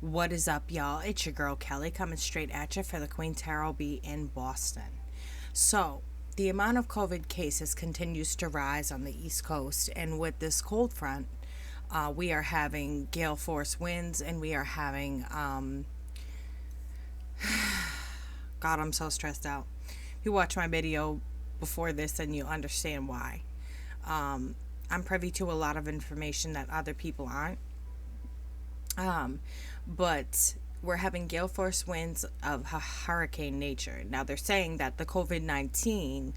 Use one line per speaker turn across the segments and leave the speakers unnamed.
What is up, y'all? It's your girl Kelly coming straight at you for the Queen Tarot Bee in Boston. So, the amount of COVID cases continues to rise on the East Coast, and with this cold front, we are having gale force winds, and we are having, God, I'm so stressed out. If you watch my video before this, then you'll understand why. I'm privy to a lot of information that other people aren't. But we're having gale force winds of hurricane nature. Now they're saying that the COVID-19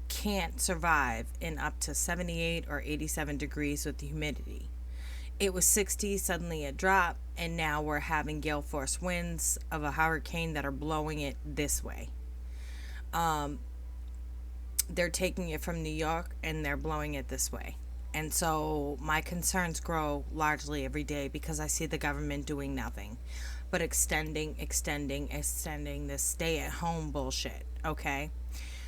can't survive in up to 78 or 87 degrees with the humidity. It was 60, suddenly it dropped, and now we're having gale force winds of a hurricane that are blowing it this way. They're taking it from New York and they're blowing it this way. And so my concerns grow largely every day because I see the government doing nothing but extending this stay-at-home bullshit, okay?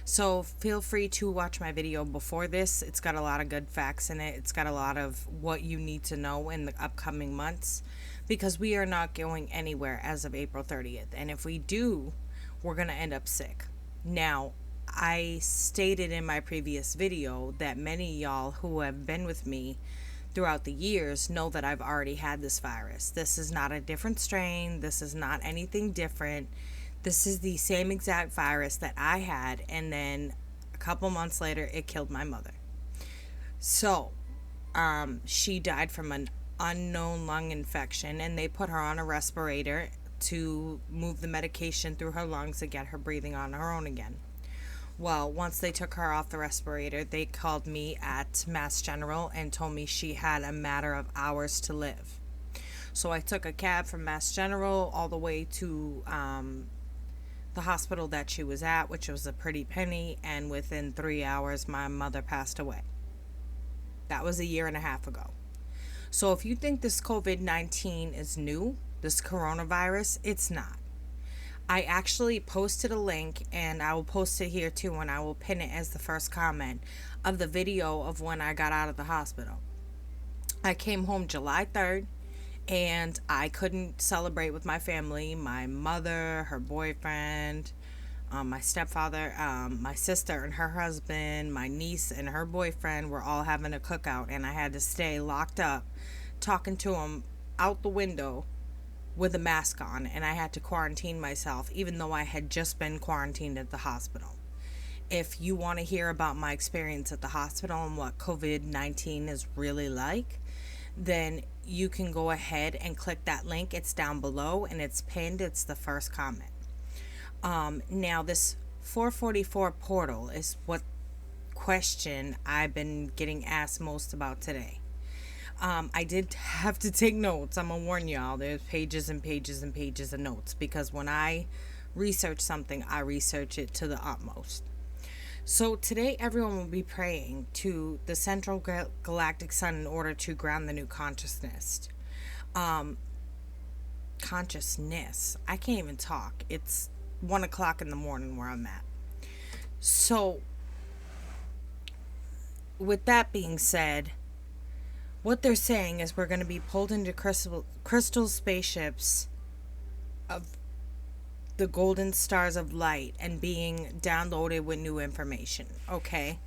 So feel free to watch my video before this. It's got a lot of good facts in it. It's got a lot of what you need to know in the upcoming months because we are not going anywhere as of April 30th. And if we do, we're going to end up sick. Now, I stated in my previous video that many of y'all who have been with me throughout the years know that I've already had this virus. This is not a different strain. This is not anything different. This is the same exact virus that I had, and then a couple months later, it killed my mother. So, she died from an unknown lung infection, and they put her on a respirator to move the medication through her lungs and get her breathing on her own again. Well, once they took her off the respirator, they called me at Mass General and told me she had a matter of hours to live. So I took a cab from Mass General all the way to the hospital that she was at, which was a pretty penny, and within 3 hours, my mother passed away. That was a year and a half ago. So if you think this COVID-19 is new, this coronavirus, it's not. I actually posted a link, and I will post it here too, and I will pin it as the first comment of the video of when I got out of the hospital. I came home July 3rd, and I couldn't celebrate with my family. My mother, her boyfriend, my stepfather, my sister and her husband, my niece and her boyfriend were all having a cookout, and I had to stay locked up talking to them out the window with a mask on, and I had to quarantine myself even though I had just been quarantined at the hospital. If you want to hear about my experience at the hospital and what COVID-19 is really like, then you can go ahead and click that link. It's down below and it's pinned. It's the first comment. Now this 444 portal is what question I've been getting asked most about today. I did have to take notes. I'm gonna warn y'all, there's pages and pages and pages of notes because when I research something, I research it to the utmost. So today everyone will be praying to the central galactic sun in order to ground the new consciousness. Consciousness. I can't even talk. It's 1 o'clock in the morning where I'm at. So with that being said, what they're saying is we're going to be pulled into crystal spaceships of the golden stars of light and being downloaded with new information. Okay?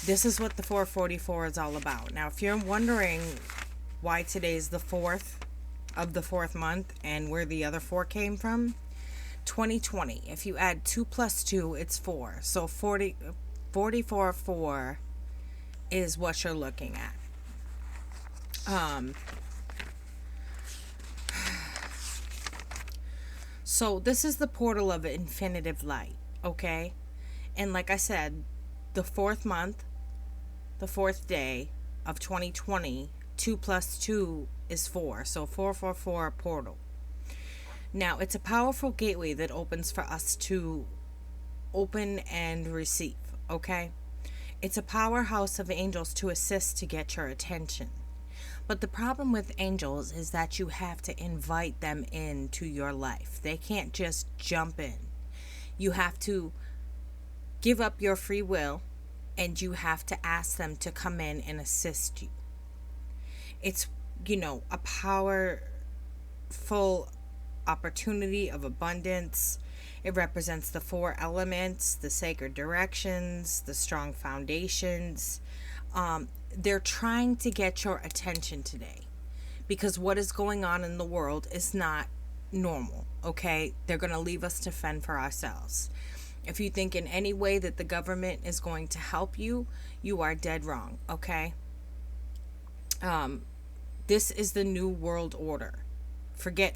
This is what the 444 is all about. Now, if you're wondering why today is the 4th of the 4th month and where the other 4 came from, 2020. If you add 2 plus 2, it's 4. So 44 is what you're looking at. So this is the portal of infinitive light, okay? And like I said, the 4th month, the 4th day of 2020, 2 plus 2 is 4. So 444 portal. Now, it's a powerful gateway that opens for us to open and receive, okay? It's a powerhouse of angels to assist to get your attention. But the problem with angels is that you have to invite them into your life. They can't just jump in. You have to give up your free will, and you have to ask them to come in and assist you. It's a powerful opportunity of abundance. It represents the four elements, the sacred directions, the strong foundations. They're trying to get your attention today because what is going on in the world is not normal, okay? They're going to leave us to fend for ourselves. If you think in any way that the government is going to help you, you are dead wrong, okay? This is the new world order. Forget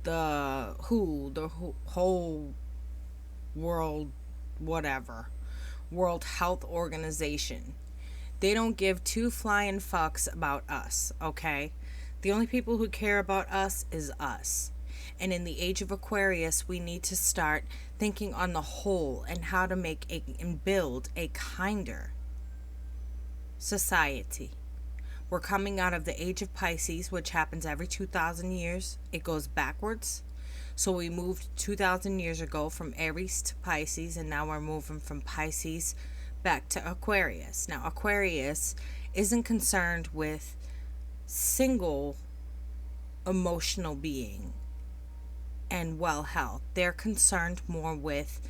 the whole world, whatever, World Health Organization. They don't give two flying fucks about us, okay? The only people who care about us is us. And in the age of Aquarius, we need to start thinking on the whole and how to make and build a kinder society. We're coming out of the age of Pisces, which happens every 2,000 years. It goes backwards. So we moved 2,000 years ago from Aries to Pisces, and now we're moving from Pisces back to Aquarius. Now, Aquarius isn't concerned with single emotional being and well health. They're concerned more with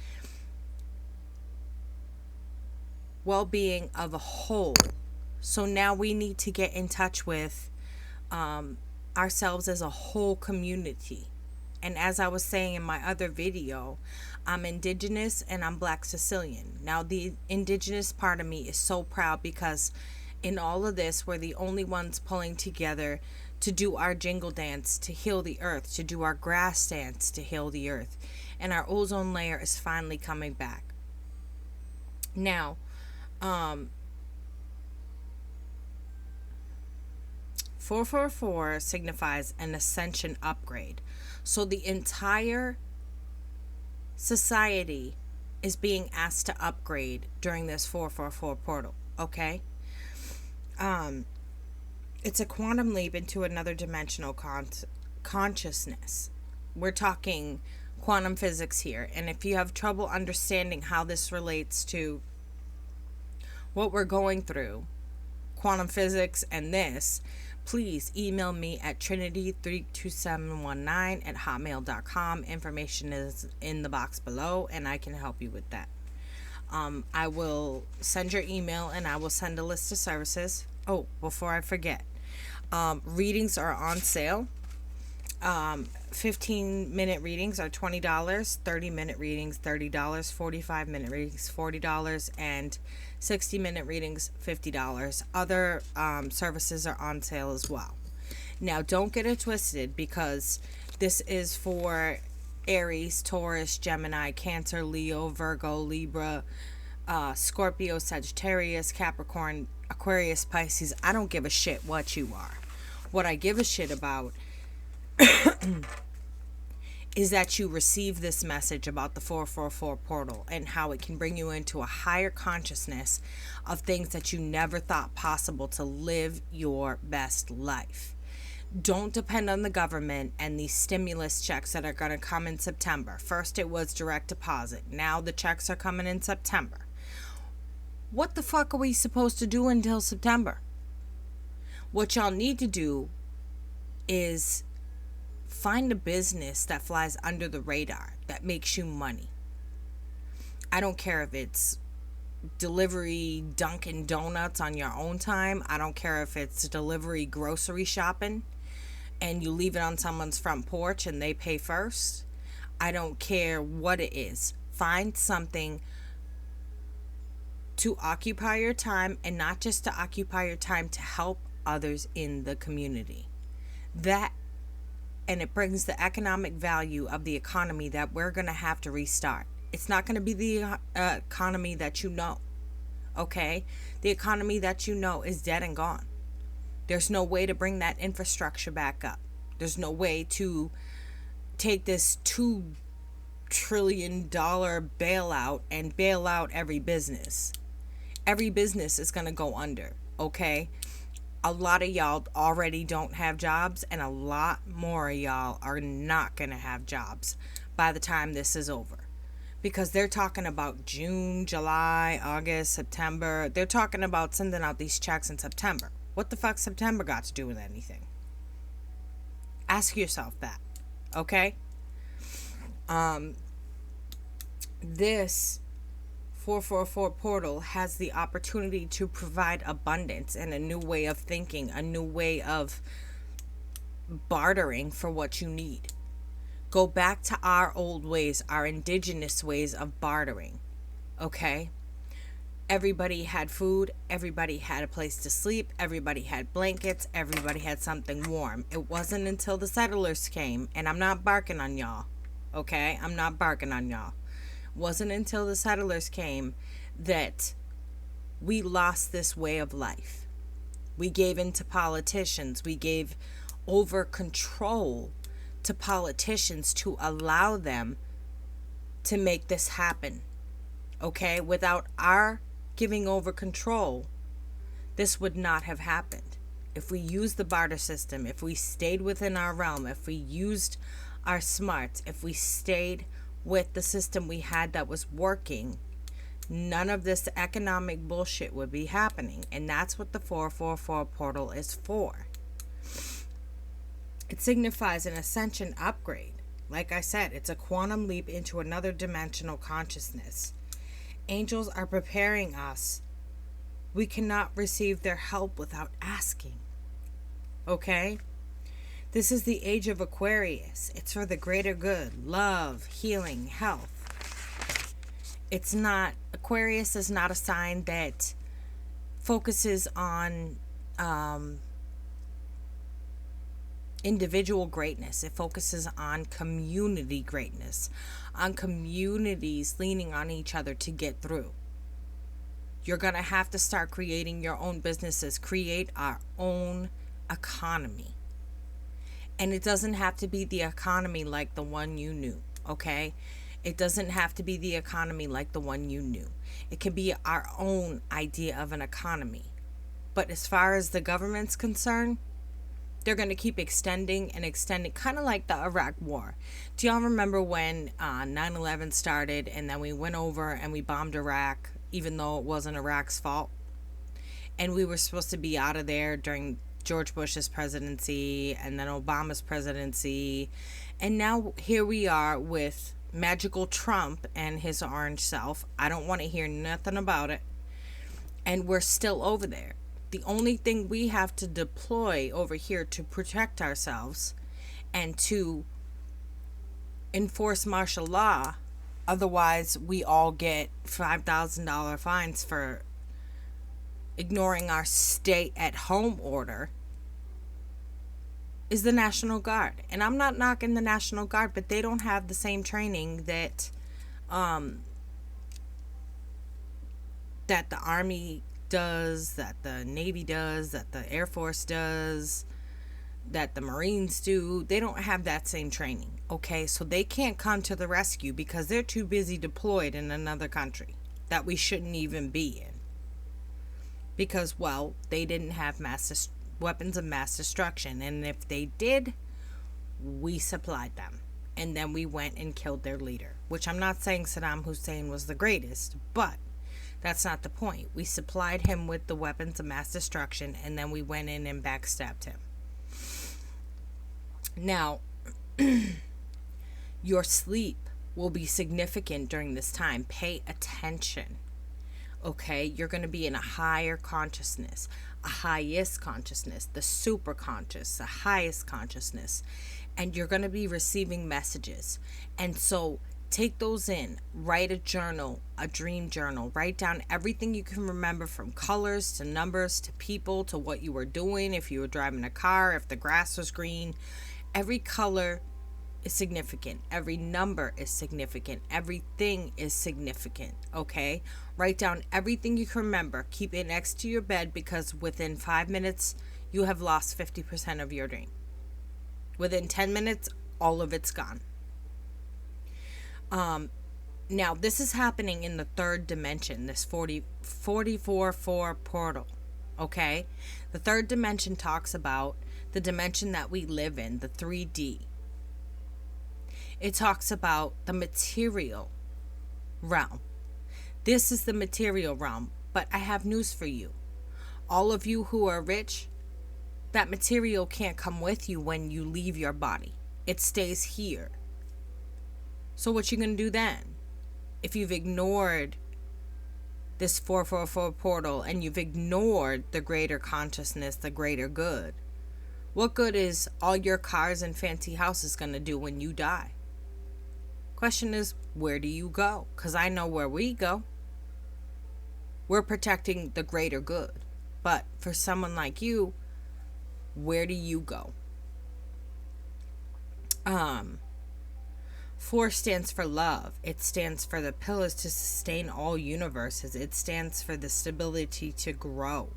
well-being of a whole. So now we need to get in touch with ourselves as a whole community. And as I was saying in my other video, I'm indigenous and I'm Black Sicilian. Now, the indigenous part of me is so proud because in all of this, we're the only ones pulling together to do our jingle dance to heal the earth, to do our grass dance to heal the earth. And our ozone layer is finally coming back. Now, 444 signifies an ascension upgrade. So the entire society is being asked to upgrade during this 444 portal, okay? It's a quantum leap into another dimensional consciousness. We're talking quantum physics here. And if you have trouble understanding how this relates to what we're going through, quantum physics and this, please email me at trinity32719@hotmail.com. Information is in the box below, and I can help you with that. I will send your email, and I will send a list of services. Oh, before I forget, readings are on sale. 15-minute readings are $20, 30-minute readings $30, 45-minute readings $40, and 60-minute readings $50. Other services are on sale as well. Now, don't get it twisted, because this is for Aries, Taurus, Gemini, Cancer, Leo, Virgo, Libra, Scorpio, Sagittarius, Capricorn, Aquarius, Pisces. I don't give a shit what you are. What I give a shit about is that you receive this message about the 444 portal and how it can bring you into a higher consciousness of things that you never thought possible to live your best life. Don't depend on the government and these stimulus checks that are going to come in September. First it was direct deposit. Now the checks are coming in September. What the fuck are we supposed to do until September? What y'all need to do is find a business that flies under the radar, that makes you money. I don't care if it's delivery Dunkin' Donuts on your own time. I don't care if it's delivery grocery shopping and you leave it on someone's front porch and they pay first. I don't care what it is. Find something to occupy your time, and not just to occupy your time, to help others in the community. That, and it brings the economic value of the economy that we're going to have to restart. It's not going to be the economy that you know, okay? The economy that you know is dead and gone. There's no way to bring that infrastructure back up. There's no way to take this $2 trillion bailout and bail out every business. Every business is going to go under, okay? A lot of y'all already don't have jobs, and a lot more of y'all are not going to have jobs by the time this is over. Because they're talking about June, July, August, September. They're talking about sending out these checks in September. What the fuck September got to do with anything? Ask yourself that, okay? This 444 portal has the opportunity to provide abundance and a new way of thinking, a new way of bartering for what you need. Go back to our old ways, our indigenous ways of bartering, okay? Everybody had food, everybody had a place to sleep, everybody had blankets, everybody had something warm. It wasn't until the settlers came, and I'm not barking on y'all, okay? I'm not barking on y'all. It wasn't until the settlers came that we lost this way of life. We gave in to politicians. We gave over control to politicians to allow them to make this happen, okay? Without our giving over control, this would not have happened. If we used the barter system, if we stayed within our realm, if we used our smarts, if we stayed with the system we had that was working, none of this economic bullshit would be happening. And that's what the 444 portal is for. It signifies an ascension upgrade. Like I said, it's a quantum leap into another dimensional consciousness. Angels are preparing us. We cannot receive their help without asking. Okay? This is the age of Aquarius. It's for the greater good, love, healing, health. It's not, Aquarius is not a sign that focuses on individual greatness. It focuses on community greatness, on communities leaning on each other to get through. You're going to have to start creating your own businesses, create our own economy. And it doesn't have to be the economy like the one you knew, okay? It doesn't have to be the economy like the one you knew. It can be our own idea of an economy. But as far as the government's concerned, they're going to keep extending and extending, kind of like the Iraq War. Do y'all remember when 9/11 started and then we went over and we bombed Iraq, even though it wasn't Iraq's fault? And we were supposed to be out of there during George Bush's presidency and then Obama's presidency. And now here we are with magical Trump and his orange self. I don't want to hear nothing about it. And we're still over there. The only thing we have to deploy over here to protect ourselves and to enforce martial law, otherwise we all get $5,000 fines for ignoring our stay-at-home order, is the National Guard. And I'm not knocking the National Guard, but they don't have the same training that that the Army does, that the Navy does, that the Air Force does, that the Marines do. They don't have that same training, okay? So they can't come to the rescue because they're too busy deployed in another country that we shouldn't even be in. Because, well, they didn't have weapons of mass destruction. And if they did, we supplied them. And then we went and killed their leader. Which I'm not saying Saddam Hussein was the greatest, but that's not the point. We supplied him with the weapons of mass destruction, and then we went in and backstabbed him. Now, your sleep will be significant during this time. Pay attention. Okay? You're going to be in a higher consciousness, a highest consciousness, the super conscious, the highest consciousness. And you're going to be receiving messages. And so take those in. Write a journal, a dream journal. Write down everything you can remember, from colors to numbers to people to what you were doing. If you were driving a car, if the grass was green, every color is significant. Every number is significant. Everything is significant. Okay? Write down everything you can remember. Keep it next to your bed, because within 5 minutes, you have lost 50% of your dream. Within 10 minutes, all of it's gone. Now, this is happening in the third dimension, this 44 portal, okay? The third dimension talks about the dimension that we live in, the 3D. It talks about the material realm. This is the material realm, but I have news for you. All of you who are rich, that material can't come with you when you leave your body. It stays here. So what you gonna do then? If you've ignored this 444 portal and you've ignored the greater consciousness, the greater good, what good is all your cars and fancy houses gonna do when you die? Question is, where do you go? Because I know where we go. We're protecting the greater good. But for someone like you, where do you go? 4 stands for love. It stands for the pillars to sustain all universes. It stands for the stability to grow.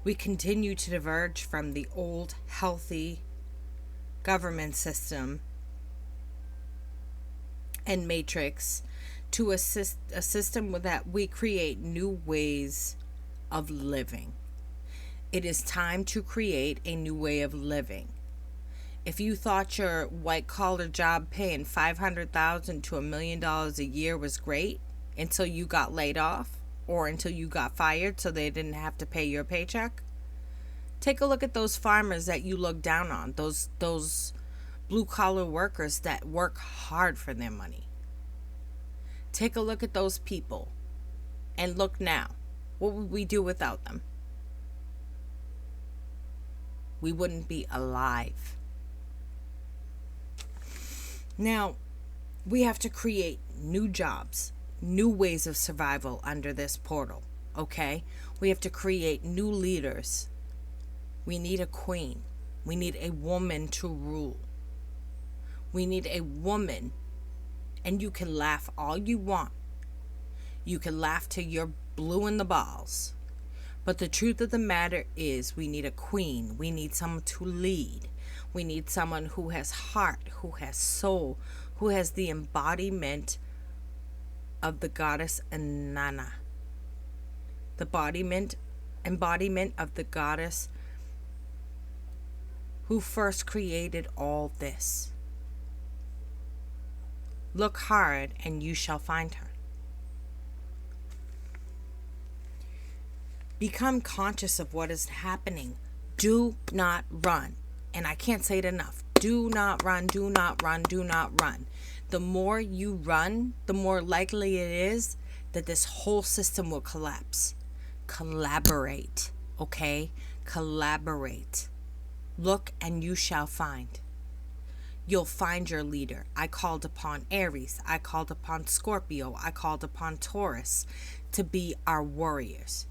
We continue to diverge from the old, healthy government system and matrix to a system that we create new ways of living. It is time to create a new way of living. If you thought your white-collar job paying $500,000 to $1 million a year was great until you got laid off or until you got fired so they didn't have to pay your paycheck, take a look at those farmers that you look down on, those blue-collar workers that work hard for their money. Take a look at those people and look now. What would we do without them? We wouldn't be alive. Now, we have to create new jobs, new ways of survival under this portal, okay? We have to create new leaders. We need a queen. We need a woman to rule. We need a woman, and you can laugh all you want. You can laugh till you're blue in the balls. But the truth of the matter is we need a queen. We need someone to lead. We need someone who has heart, who has soul, who has the embodiment of the goddess Inanna. The embodiment of the goddess who first created all this. Look hard and you shall find her. Become conscious of what is happening. Do not run. And I can't say it enough. Do not run, do not run, do not run. The more you run, the more likely it is that this whole system will collapse. Collaborate, okay? Collaborate. Look and you shall find. You'll find your leader. I called upon Aries. I called upon Scorpio. I called upon Taurus to be our warriors.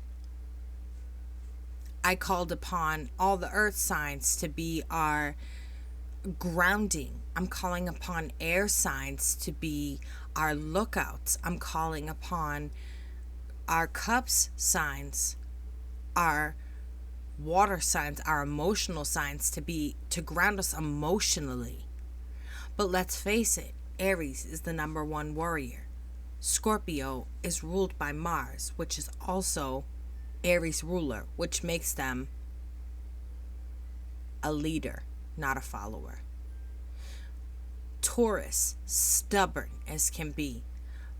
I called upon all the earth signs to be our grounding. I'm calling upon air signs to be our lookouts. I'm calling upon our cups signs, our water signs, our emotional signs to ground us emotionally. But let's face it, Aries is the number 1 warrior. Scorpio is ruled by Mars, which is also Aries ruler, which makes them a leader, not a follower. Taurus, stubborn as can be,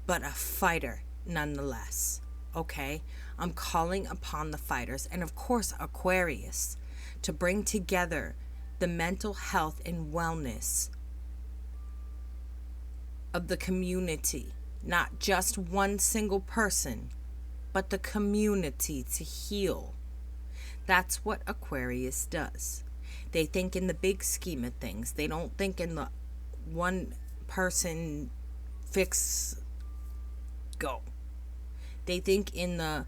but a fighter nonetheless. Okay? I'm calling upon the fighters, and of course Aquarius, to bring together the mental health and wellness of the community, not just one single person, but the community to heal. That's what Aquarius does. They think in the big scheme of things. They don't think in the one person fix go. They think in the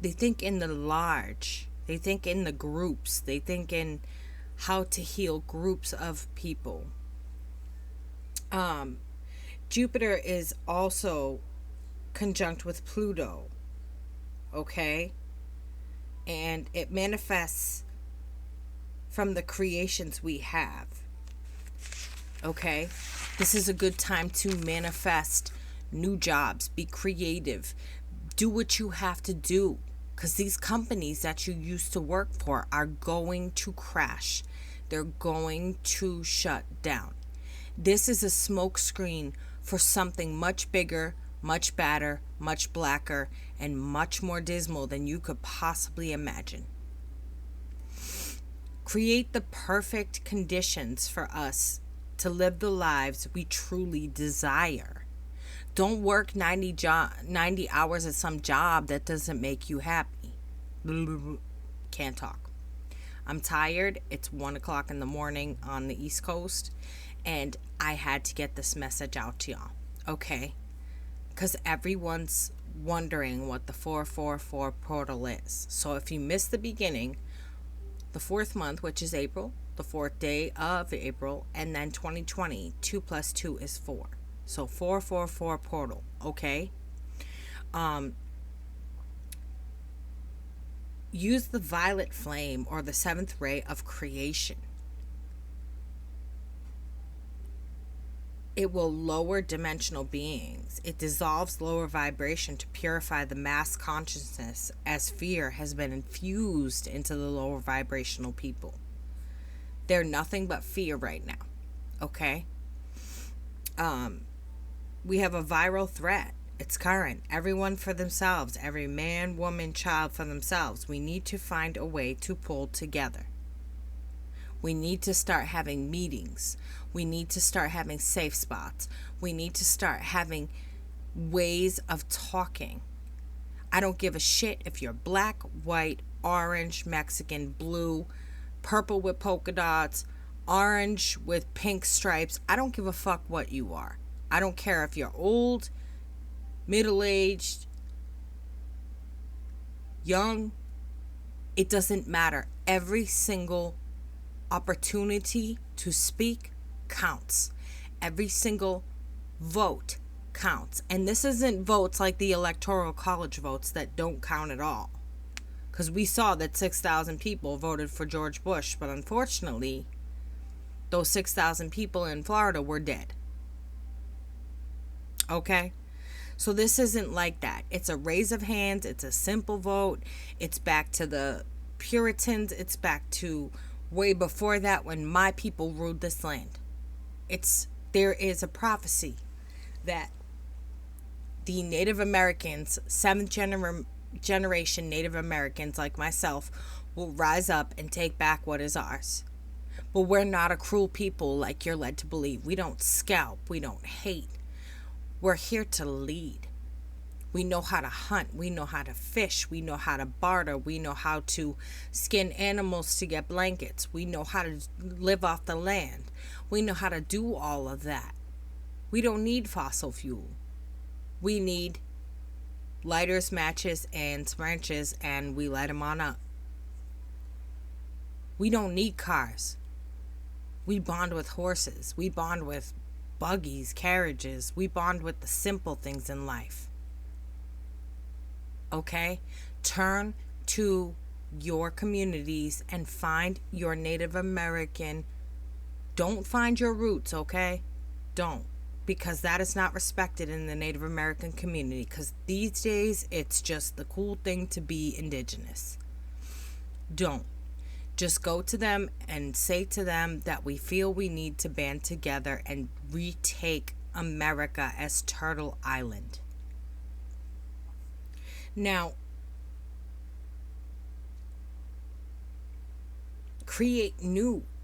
large. They think in the groups. They think in how to heal groups of people. Jupiter is also conjunct with Pluto, okay? And it manifests from the creations we have, okay? This is a good time to manifest new jobs, be creative, do what you have to do, because these companies that you used to work for are going to crash. They're going to shut down. This is a smokescreen for something much bigger, much badder, much blacker, and much more dismal than you could possibly imagine. Create the perfect conditions for us to live the lives we truly desire. Don't work 90 hours at some job that doesn't make you happy. Can't talk. I'm tired. It's 1 o'clock in the morning on the East Coast, and I had to get this message out to y'all. Okay? Because everyone's wondering what the 444 portal is. So if you missed the beginning, the fourth month, which is April, the fourth day of April, and then 2020, 2 plus 2 is 4. So 444 portal, okay? Use the violet flame or the seventh ray of creation. It will lower dimensional beings. It dissolves lower vibration to purify the mass consciousness, as fear has been infused into the lower vibrational people. They're nothing but fear right now. Okay? We have a viral threat. It's current. Everyone for themselves. Every man, woman, child for themselves. We need to find a way to pull together. We need to start having meetings. We need to start having safe spots. We need to start having ways of talking. I don't give a shit if you're black, white, orange, Mexican, blue, purple with polka dots, orange with pink stripes. I don't give a fuck what you are. I don't care if you're old, middle-aged, young. It doesn't matter. Every single opportunity to speak counts. Every single vote counts. And this isn't votes like the electoral college votes that don't count at all. Because we saw that 6,000 people voted for George Bush, but unfortunately, those 6,000 people in Florida were dead. Okay? So this isn't like that. It's a raise of hands. It's a simple vote. It's back to the Puritans. It's back to way before that when my people ruled this land. There is a prophecy that the Native Americans, seventh generation Native Americans like myself, will rise up and take back what is ours. But we're not a cruel people like you're led to believe. We don't scalp. We don't hate. We're here to lead. We know how to hunt. We know how to fish. We know how to barter. We know how to skin animals to get blankets. We know how to live off the land. We know how to do all of that. We don't need fossil fuel. We need lighters, matches, and branches, and we light them on up. We don't need cars. We bond with horses. We bond with buggies, carriages. We bond with the simple things in life. Okay? Turn to your communities and find your Native American. Don't find your roots, okay? Don't. Because that is not respected in the Native American community. Because these days, it's just the cool thing to be indigenous. Don't. Just go to them and say to them that we feel we need to band together and retake America as Turtle Island. Now, create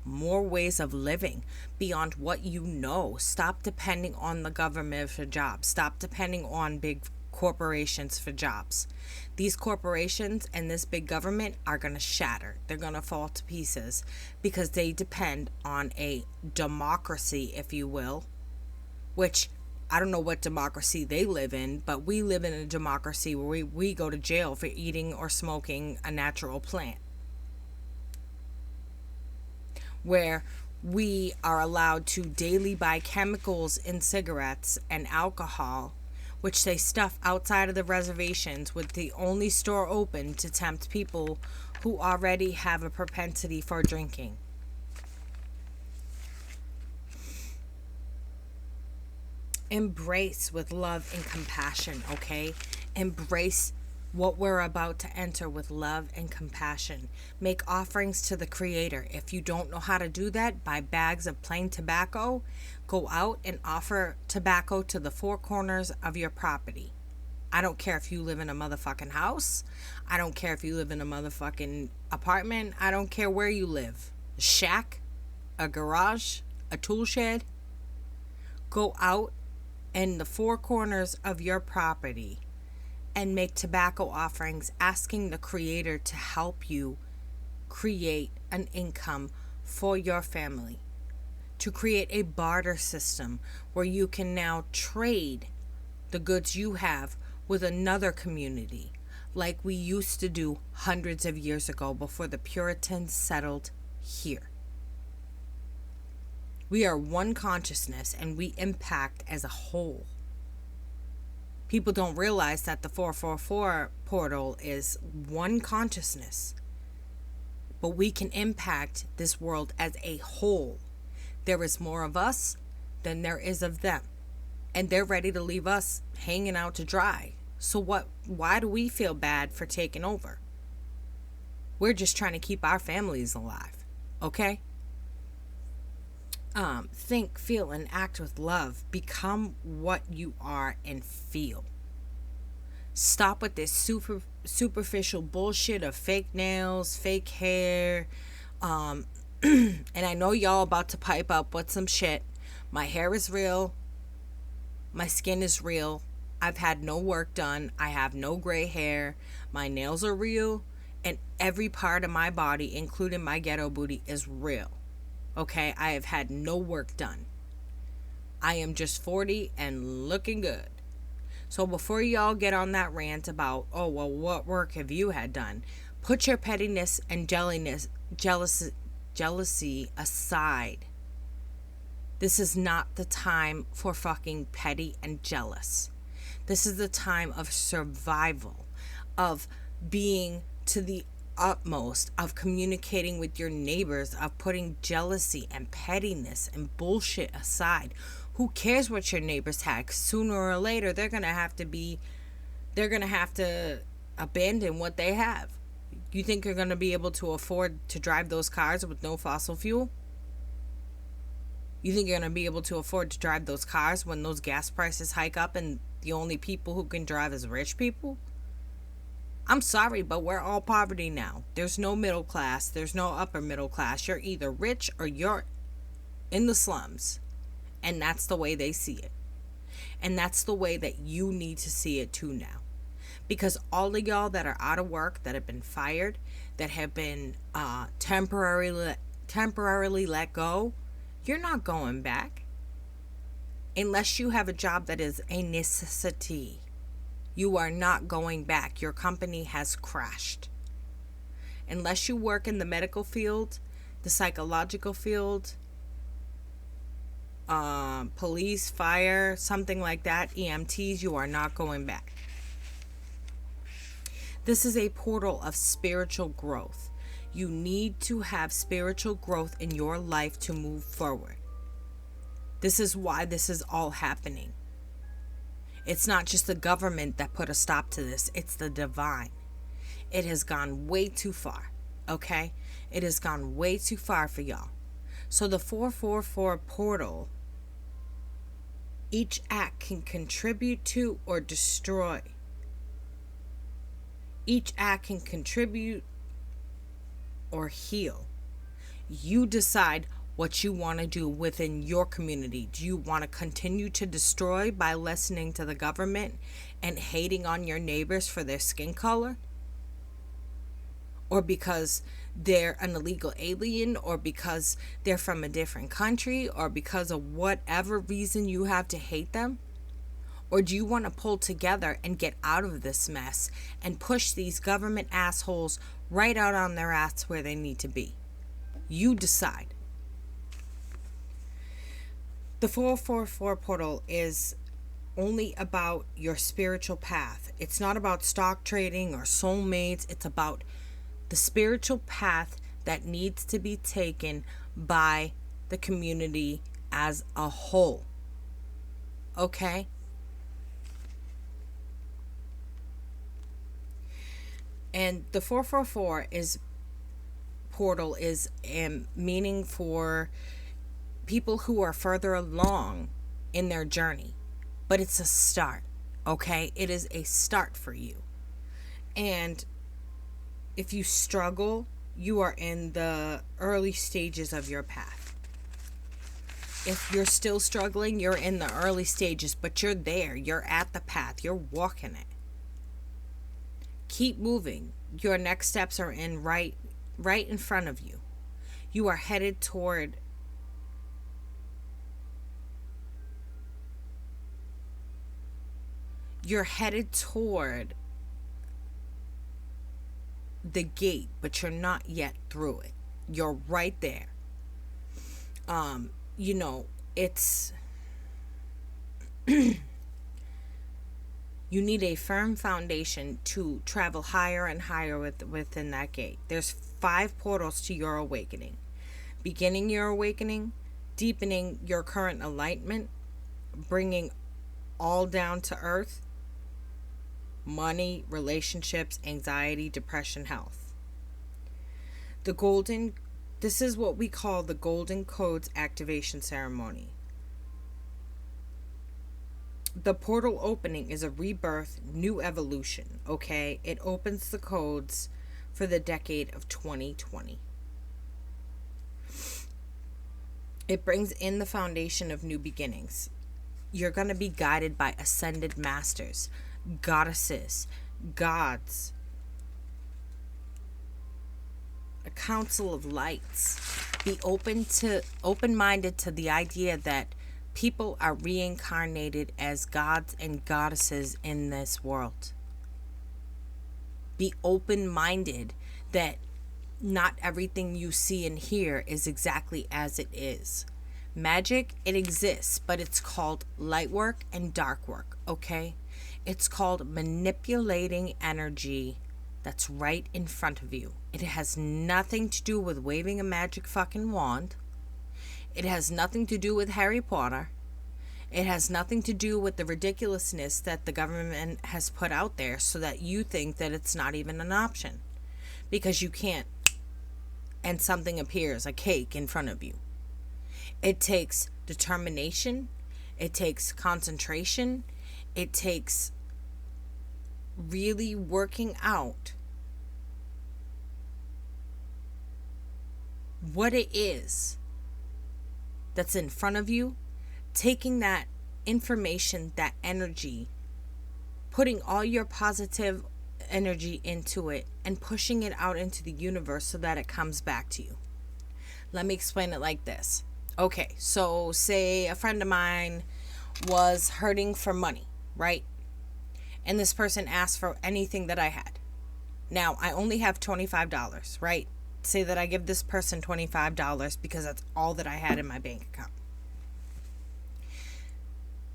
more ways of living beyond what you know. Stop depending on the government for jobs. Stop depending on big corporations for jobs. These corporations and this big government are going to shatter. They're going to fall to pieces because they depend on a democracy, if you will, which I don't know what democracy they live in, but we live in a democracy where we go to jail for eating or smoking a natural plant, where we are allowed to daily buy chemicals in cigarettes and alcohol, which they stuff outside of the reservations, with the only store open to tempt people who already have a propensity for drinking. Embrace with love and compassion, okay? Embrace what we're about to enter with love and compassion. Make offerings to the Creator. If you don't know how to do that, buy bags of plain tobacco. Go out and offer tobacco to the four corners of your property. I don't care if you live in a motherfucking house. I don't care if you live in a motherfucking apartment. I don't care where you live. A shack, a garage, a tool shed. Go out in the four corners of your property and make tobacco offerings, asking the Creator to help you create an income for your family, to create a barter system where you can now trade the goods you have with another community, like we used to do hundreds of years ago before the Puritans settled here. We are one consciousness and we impact as a whole. People don't realize that the 444 portal is one consciousness. But we can impact this world as a whole. There is more of us than there is of them. And they're ready to leave us hanging out to dry. So why do we feel bad for taking over? We're just trying to keep our families alive. Okay? Think, feel, and act with love. Become what you are and feel. Stop with this superficial bullshit of fake nails, fake hair. And I know y'all about to pipe up with some shit. My hair is real. My skin is real. I've had no work done. I have no gray hair. My nails are real. And every part of my body, including my ghetto booty, is real. Okay, I have had no work done. I am just 40 and looking good. So before y'all get on that rant about, oh, well, what work have you had done? Put your pettiness and jealousy aside. This is not the time for fucking petty and jealous. This is the time of survival, of being to the utmost, of communicating with your neighbors, of putting jealousy and pettiness and bullshit aside. Who cares what your neighbors had? 'Cause sooner or later they're gonna have to abandon what they have. You think you're gonna be able to afford to drive those cars with no fossil fuel? You think you're gonna be able to afford to drive those cars when those gas prices hike up and the only people who can drive is rich people? I'm sorry, but we're all poverty now. There's no middle class. There's no upper middle class. You're either rich or you're in the slums. And that's the way they see it. And that's the way that you need to see it too now. Because all of y'all that are out of work, that have been fired, that have been temporarily let go, you're not going back. Unless you have a job that is a necessity. You are not going back. Your company has crashed. Unless you work in the medical field, the psychological field, police, fire, something like that, EMTs, you are not going back. This is a portal of spiritual growth. You need to have spiritual growth in your life to move forward. This is why this is all happening. It's not just the government that put a stop to this. It's the divine. It has gone way too far. Okay? It has gone way too far for y'all. So the 444 portal, each act can contribute to or destroy. Each act can contribute or heal. You decide what you want to do within your community. Do you want to continue to destroy by listening to the government and hating on your neighbors for their skin color? Or because they're an illegal alien, or because they're from a different country, or because of whatever reason you have to hate them? Or do you want to pull together and get out of this mess and push these government assholes right out on their ass where they need to be? You decide. The 444 portal is only about your spiritual path. It's not about stock trading or soulmates. It's about the spiritual path that needs to be taken by the community as a whole. Okay? And the 444 is portal is meaning for people who are further along in their journey. But it's a start, okay? It is a start for you. And if you struggle, you are in the early stages of your path. If you're still struggling, you're in the early stages, but you're there. You're at the path. You're walking it. Keep moving. Your next steps are in right in front of you. You are headed toward the gate, but you're not yet through it. You're right there. It's you need a firm foundation to travel higher and higher within that gate. There's 5 portals to your awakening. Beginning your awakening, deepening your current enlightenment, bringing all down to earth, money, relationships, anxiety, depression, health. This is what we call the Golden Codes Activation Ceremony. The portal opening is a rebirth, new evolution, okay? It opens the codes for the decade of 2020. It brings in the foundation of new beginnings. You're going to be guided by ascended masters, goddesses, gods, a council of lights. Be open-minded to the idea that people are reincarnated as gods and goddesses in this world. Be open-minded that not everything you see and hear is exactly as it is. Magic, it exists, but it's called light work and dark work, okay? It's called manipulating energy that's right in front of you. It has nothing to do with waving a magic fucking wand. It has nothing to do with Harry Potter. It has nothing to do with the ridiculousness that the government has put out there so that you think that it's not even an option. Because you can't. And something appears, a cake in front of you. It takes determination. It takes concentration. It takes really working out what it is that's in front of you, taking that information, that energy, putting all your positive energy into it and pushing it out into the universe so that it comes back to you. Let me explain it like this. Okay, so say a friend of mine was hurting for money, right? And this person asked for anything that I had. Now, I only have $25, right? Say that I give this person $25 because that's all that I had in my bank account.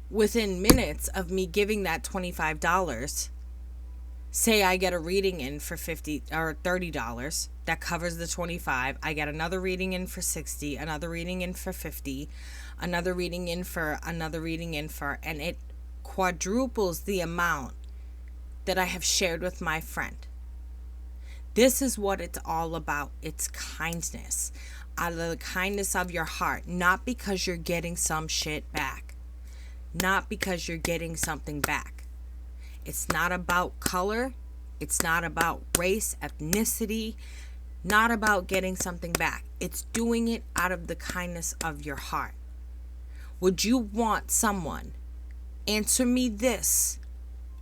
Within minutes of me giving that $25, say I get a reading in for $50 or $30 that covers the 25. I get another reading in for 60, another reading in for 50, another reading in for, and it quadruples the amount that I have shared with my friend. This is what it's all about. It's kindness. Out of the kindness of your heart. Not because you're getting some shit back. Not because you're getting something back. It's not about color. It's not about race, ethnicity. Not about getting something back. It's doing it out of the kindness of your heart. Would you want someone, answer me this,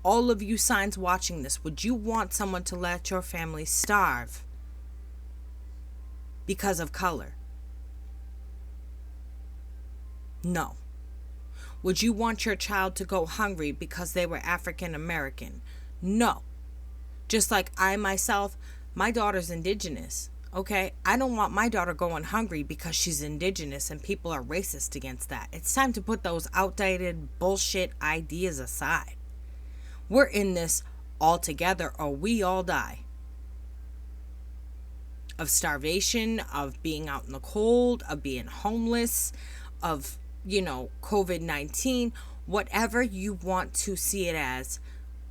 all of you signs watching this, would you want someone to let your family starve because of color? No. Would you want your child to go hungry because they were African American? No. Just like I myself, my daughter's indigenous, okay? I don't want my daughter going hungry because she's indigenous and people are racist against that. It's time to put those outdated bullshit ideas aside. We're in this all together or we all die. Of starvation, of being out in the cold, of being homeless, of, COVID-19, whatever you want to see it as,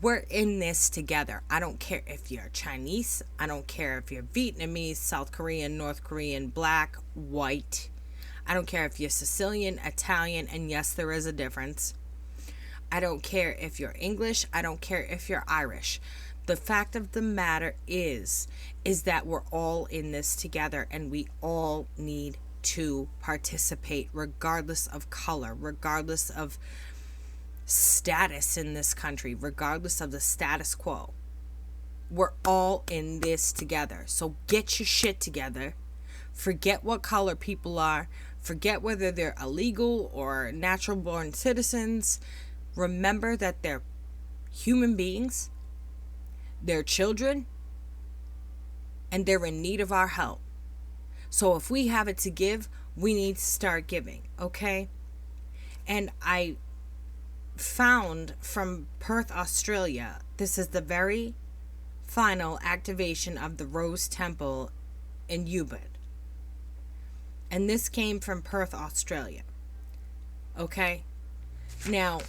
We're in this together. I don't care if you're Chinese. I don't care if you're Vietnamese, South Korean, North Korean, black, white. I don't care if you're Sicilian, Italian, and yes, there is a difference. I don't care if you're English. I don't care if you're Irish. The fact of the matter is that we're all in this together, and we all need to participate regardless of color, regardless of status in this country, regardless of the status quo. We're all in this together. So get your shit together. Forget what color people are. Forget whether they're illegal or natural born citizens. Remember that they're human beings. They're children. And they're in need of our help. So if we have it to give, we need to start giving, okay? And I found from Perth, Australia, this is the very final activation of the Rose Temple in Ubud. And this came from Perth, Australia. Okay? Now,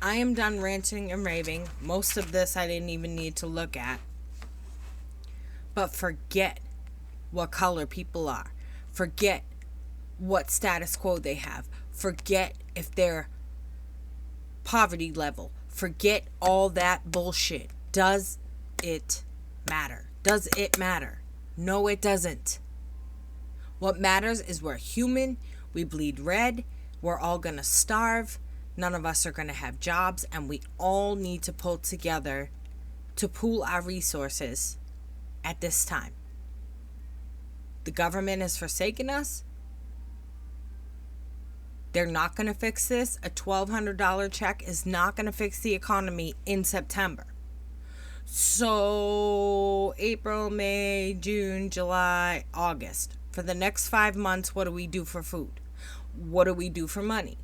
I am done ranting and raving. Most of this I didn't even need to look at. But forget what color people are. Forget what status quo they have. Forget if they're poverty level. Forget all that bullshit. Does it matter? Does it matter? No, it doesn't. What matters is we're human. We bleed red. We're all gonna starve. None of us are gonna have jobs, and we all need to pull together to pool our resources at this time. The government has forsaken us. They're not going to fix this. A $1,200 check is not going to fix the economy in September. So April, May, June, July, August. For the next 5 months, what do we do for food? What do we do for money?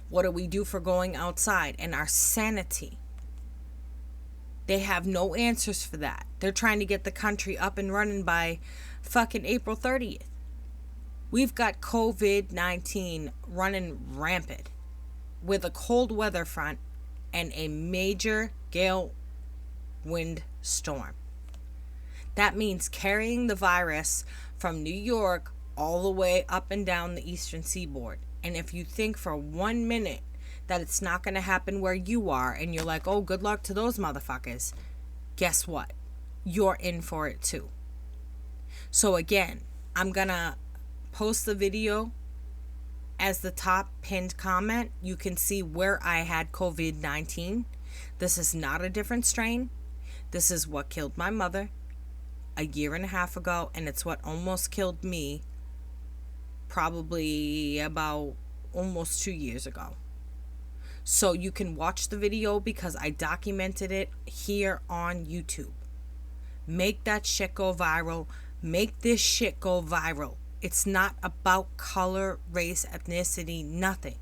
What do we do for going outside and our sanity? They have no answers for that. They're trying to get the country up and running by fucking April 30th. We've got COVID-19 running rampant with a cold weather front and a major gale wind storm. That means carrying the virus from New York all the way up and down the eastern seaboard. And if you think for 1 minute that it's not going to happen where you are and you're like, oh, good luck to those motherfuckers, guess what? You're in for it too. So again, I'm going to post the video as the top pinned comment. You can see where I had COVID-19. This is not a different strain. This is what killed my mother a year and a half ago, and it's what almost killed me probably about almost 2 years ago. So you can watch the video because I documented it here on YouTube. Make that shit go viral. Make this shit go viral. It's not about color, race, ethnicity, nothing.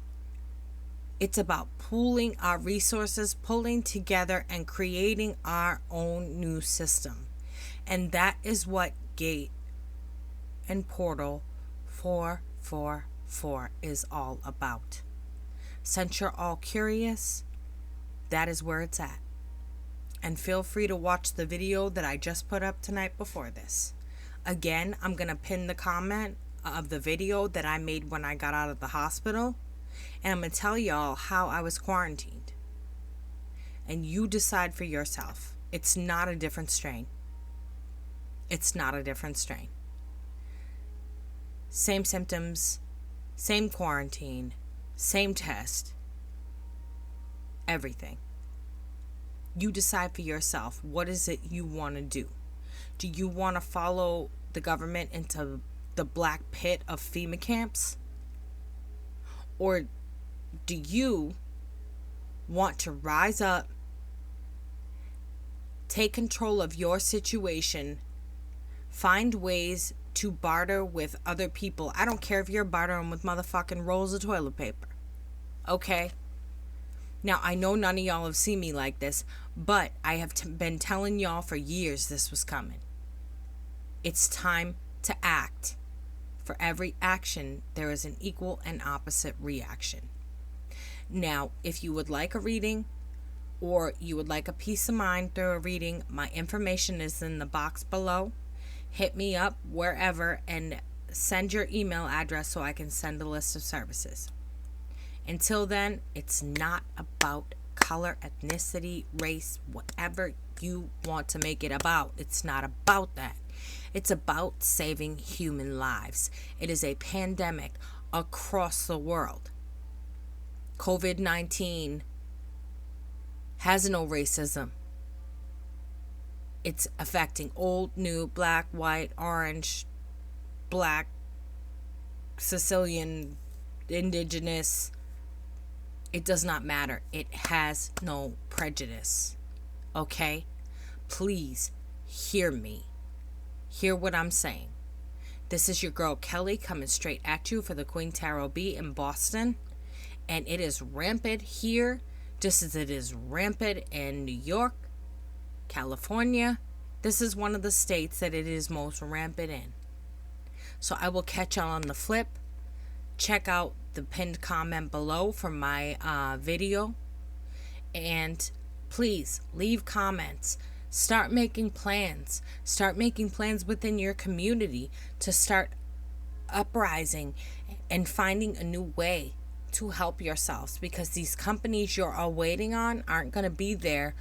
It's about pooling our resources, pulling together, and creating our own new system. And that is what Gate and Portal 444 is all about. Since you're all curious, that is where it's at. And feel free to watch the video that I just put up tonight before this. Again, I'm going to pin the comment of the video that I made when I got out of the hospital. And I'm going to tell y'all how I was quarantined. And you decide for yourself. It's not a different strain. It's not a different strain. Same symptoms, same quarantine, same test, everything. You decide for yourself. What is it you want to do? Do you want to follow the government into the black pit of FEMA camps? Or do you want to rise up, take control of your situation, find ways to barter with other people? I don't care if you're bartering with motherfucking rolls of toilet paper. Okay? Now, I know none of y'all have seen me like this, but I have been telling y'all for years this was coming. It's time to act. For every action, there is an equal and opposite reaction. Now, if you would like a reading, or you would like a peace of mind through a reading, my information is in the box below. Hit me up wherever and send your email address so I can send a list of services. Until then, it's not about color, ethnicity, race, whatever you want to make it about. It's not about that. It's about saving human lives. It is a pandemic across the world. COVID-19 has no racism. It's affecting old, new, black, white, orange, black, Sicilian, indigenous. It does not matter. It has no prejudice. Okay? Please hear me. Hear what I'm saying. This is your girl Kelly coming straight at you for the Queen Tarot B in Boston. And it is rampant here, just as it is rampant in New York, California. This is one of the states that it is most rampant in. So I will catch y'all on the flip. Check out the pinned comment below for my video. And please leave comments. Start making plans. Start making plans within your community to start uprising and finding a new way to help yourselves, because these companies you're all waiting on aren't going to be there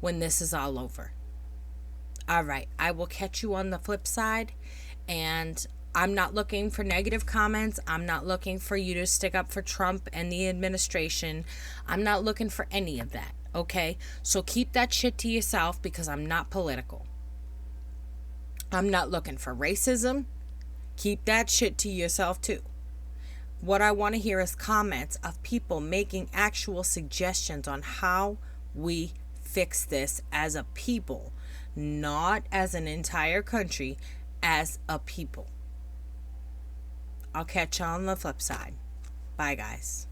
when this is all over. All right, I will catch you on the flip side, and I'm not looking for negative comments. I'm not looking for you to stick up for Trump and the administration. I'm not looking for any of that, okay? So keep that shit to yourself, because I'm not political. I'm not looking for racism. Keep that shit to yourself too. What I want to hear is comments of people making actual suggestions on how we fix this as a people, not as an entire country, as a people. I'll catch you on the flip side. Bye, guys.